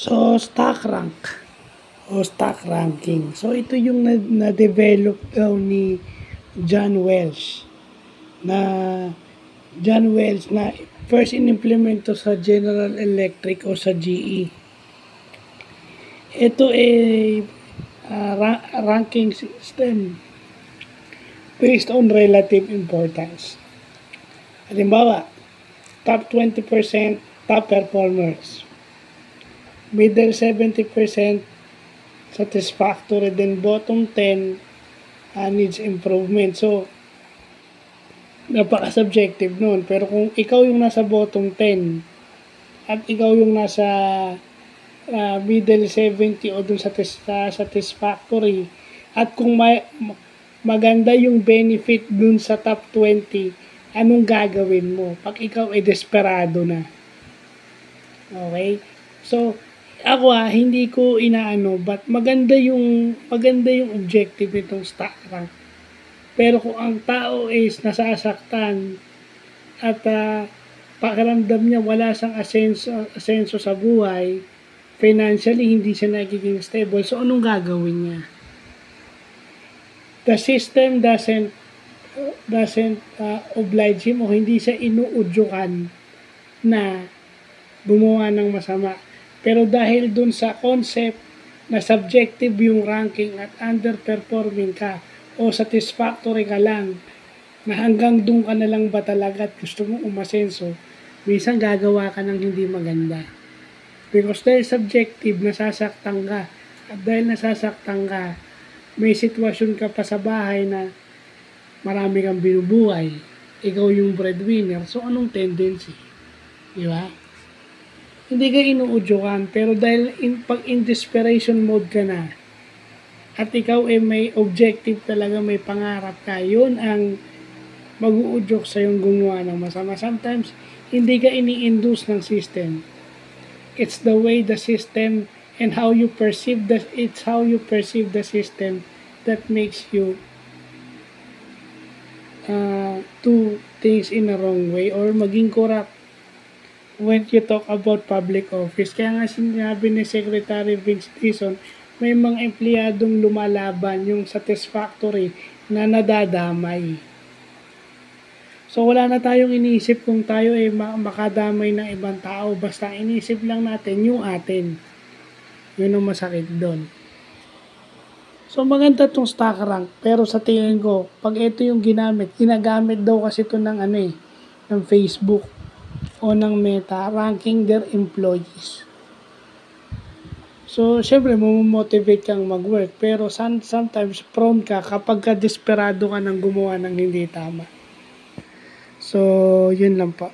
So, stock rank o stock ranking. So, ito yung na-develop daw ni John Wells na first in-implement to sa General Electric o sa GE. Ito ay ranking system based on relative importance. Halimbawa, top 20% top performers, middle 70% satisfactory, then bottom 10 needs improvement. So, napaka-subjective nun. Pero kung ikaw yung nasa bottom 10 at ikaw yung nasa middle 70 o dun sa satisfactory, at kung maganda yung benefit dun sa top 20, anong gagawin mo pag ikaw ay desperado na? Okay? So, ako hindi ko inaano, but maganda yung objective nitong stock rank. Pero kung ang tao is nasasaktan at pakiramdam niya wala siyang asenso sa buhay, financially hindi siya nagiging stable, so anong gagawin niya? The system doesn't oblige him o hindi siya inuudyukan na gumawa ng masama. Pero dahil dun sa concept na subjective yung ranking at underperforming ka o satisfactory ka lang, na hanggang dun ka na lang ba talaga at gusto mong umasenso, minsan gagawa ka ng hindi maganda. Because dahil subjective, nasasaktan ka. At dahil nasasaktan ka, may sitwasyon ka pa sa bahay na marami kang binubuhay. Ikaw yung breadwinner. So, anong tendency? Di ba? Hindi ka inuudyokan, pero dahil pag in desperation mode ka na, at ikaw may objective talaga, may pangarap ka, yun ang mag-uudyok sa yung gumawa ng masama. Sometimes, hindi ka ini-induce ng system. It's the way the system and how you perceive the system that makes you do things in a wrong way or maging corrupt. When you talk about public office, kaya nga sinabi ni Secretary Vince Dizon, may mga empleyadong lumalaban yung satisfactory na nadadamay. So wala na tayong iniisip kung tayo ay makadamay ng ibang tao, basta iniisip lang natin yung atin. Yun ang masakit doon. So maganda tong stock rank, pero sa tingin ko, pag ito yung ginagamit daw kasi ito ng ng Facebook o ng Meta, ranking their employees. So, syempre, motivate kang mag-work, pero sometimes prone ka kapag desperado ka ng gumawa ng hindi tama. So, yun lang po.